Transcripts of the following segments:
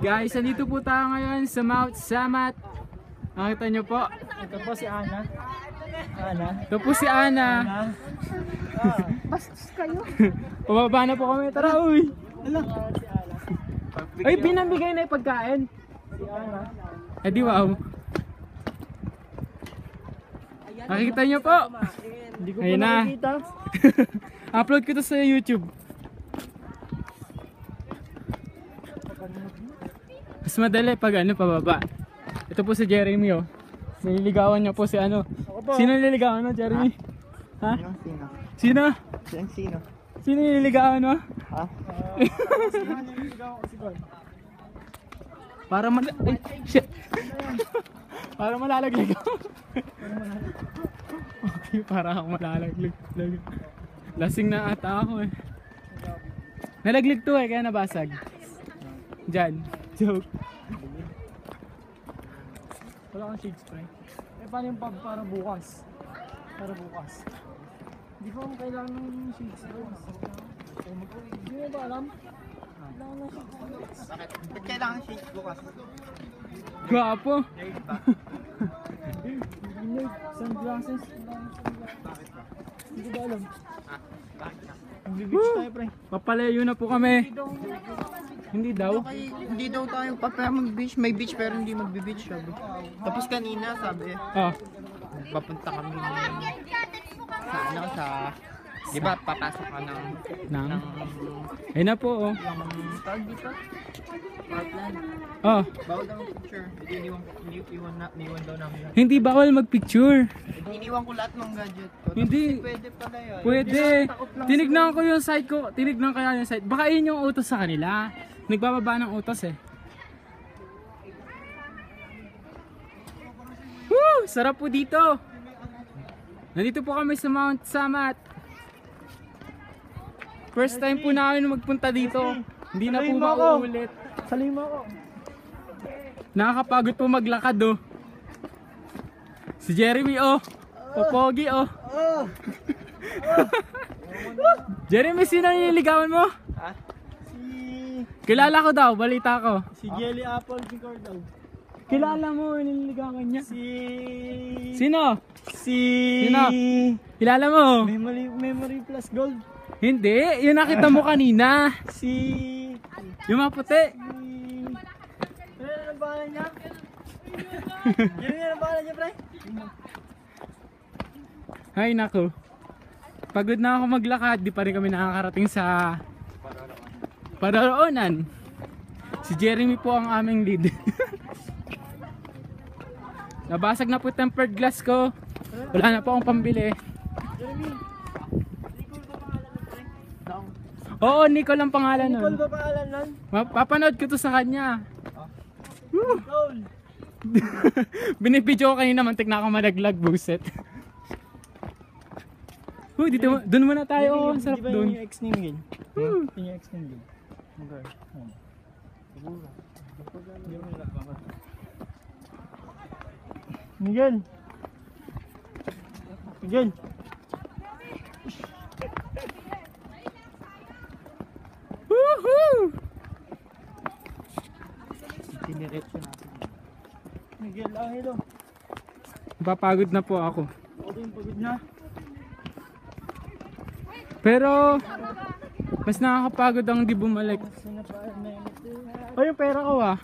Guys, andito po tayo ngayon sa Mount Samat. Nakita nyo po. Ito po si Ana. Ana. Ito po si Ana. Bastos kayo. Pababa na po kami. Tara, uy. Ala. Ay, pinambigay na yung pagkain. Si Ana. Eh di wow. Nakikita nyo po. Hindi ko Ayun pa na. nakikita. Upload ko to sa YouTube. Mas madali pag ano, pababa. Ito po si Jeremy, oh. Nililigawan niya po si ano. Ako po. Sino nililigawan mo, Jeremy? Ha? Sino? Sino? Sino? Sino nililigawan mo? Ha? Para ay, shit. Para malalaglag ako. Okay, para akong malalaglag. Lasing na ata ako eh. Nalaglag to eh, kaya nabasag. Diyan. Joke. Wala kang shade spray. Eh paano yung pub para bukas? Para bukas. Hindi ko kailangan ng shade spray. Hindi mo ba alam? Kailangan ng shade spray. Bakit? Ba't kailangan shades bukas? Gwapo. Hindi, sunglasses. Hindi ko ba alam? Magbibitch tayo pre. Papalayo na po kami. Hindi daw. Hindi daw tayo papaya mag-beach. May beach pero hindi mag-beach sabi. Tapos kanina sabi, Oh. papunta kami sa ano sa... Di ba papasok ka ng... Nang. Ayun na po oh. Tawag dito? Parkland. Oh. Bawal daw ang picture. Iniwan daw namin lahat. Hindi bawal magpicture. Iniwan ko lahat ng gadget ko. Hindi. Tapos pwede pala yun. Pwede. Tinignan ko yung site ko. Tinignan kaya yung site. Baka yun yung utos sa kanila. Nagbababa ng utos eh. Woo! Sarap po dito. Nandito po kami sa Mount Samat. First time po namin magpunta dito. Hindi na po Saluhin mo ako. mauulit. Saluhin mo ako. Nakakapagod po maglakad oh. Si Jeremy oh. Popogi oh. Jeremy, sino nililigawan mo? Ha? Kilala ko daw, balita ko. Si Jelly Apple Picar daw. Kilala mo, nililigawan niya. Si... Sino? Si... Sino? Kilala mo? Memory Plus Gold. Hindi, yun nakita mo kanina. Si... Yung mga puti. Ano ang pangalan niya? Yan ang pangalan niya, pre? Ay nako. Pagod na ako maglakad, di pa rin kami nakakarating sa Pararoonan. Si Jeremy po ang aming lead. Nabasag na po tempered glass ko. Wala na po akong pambili. Jeremy. Oo, Nicole ang pangalan nun. Nicole ba pangalan nun? Papanood ko to sa kanya. Nicole. Binibidyo ko kanina, mantik na ako malaglag, buset. Uy, dito, dun muna tayo. Ang sarap Di ba dun. yung ex ni Miguel? Yung ex ni Miguel. Okay. Miguel. Miguel. Woohoo! Tiniretso natin. Miguel, hello. Papagod na po ako. Okay, pagod na. Pero, mas nakakapagod ang di bumalik. O, yung pera ko ah.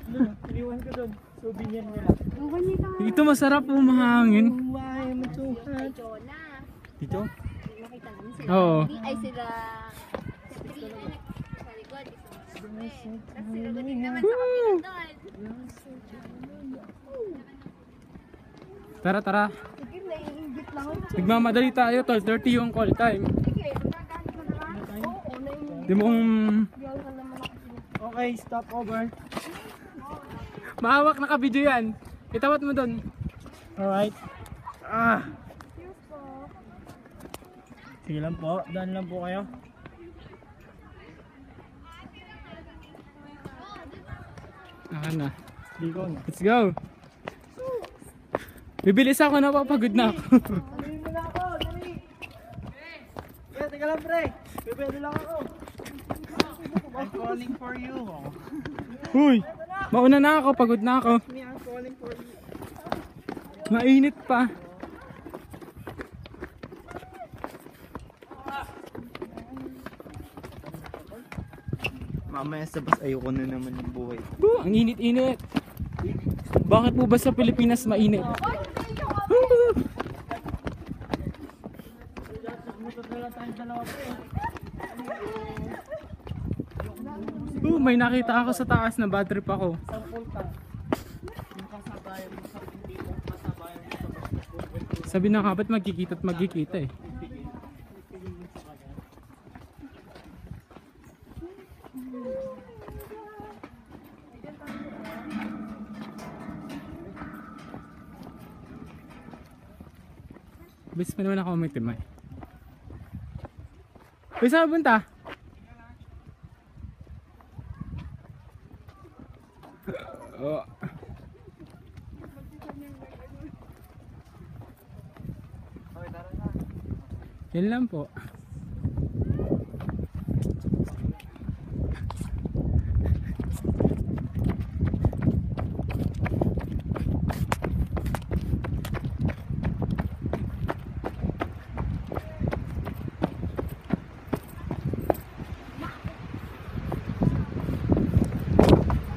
Ano, iniwan ko doon. Souvenir nila. Dito masarap po mahangin. Why am I too hot? Dito? Nakita namin sila. Oo. Ay sila. Sa likod. Tapos sila din naman sa kapila doon. Tara, tara. Sige, naiingit lang ako. Nagmamadali tayo, 12:30 yung call time. Sige, magkakalit mo na lang. Oo, naiingit. Di mo kung ka naman ako. Okay, stop over. mahawak na ka-video yan. Itawat mo doon. Alright. Sige lang po, daan lang po kayo. Akan na. Ligo na. Let's go. Bibilis ako, napapagod na ako. Dali mo na ako, dali. Teka lang pre, bibili lang ako. I'm calling for you. Uy! Mauna na ako, pagod na ako. Me, I'm calling for you. Mainit pa. Mamaya sa bus ayoko na naman yung buhay. Ang init-init. Bakit po ba sa Pilipinas mainit? May nakita ako sa taas na bad trip ako. Sabi na nga ba't magkikita at magkikita eh. Bis pa naman ako may timay. Uy, saan punta? Oh. Yan lang po.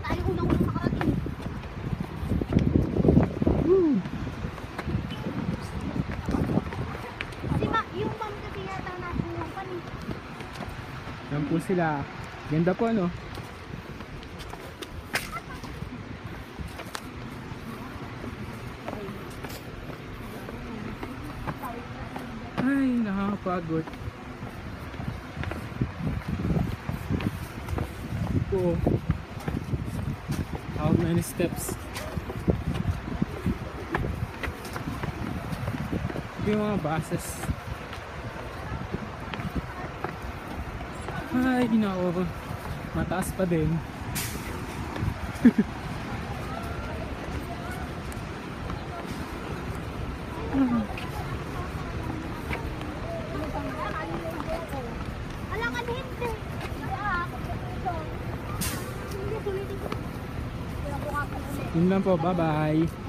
Tayo unang-unang nakarating. Yung ma'am kasi yata natin yung pan. Yan po sila. Ganda po ano. Ay, nakakapagod. Oh. How many steps? Ito yung mga buses. Ay, ginako. Mataas pa din. Alangan hindi. Hindi, tuloy dito. Yun lang po. Bye-bye.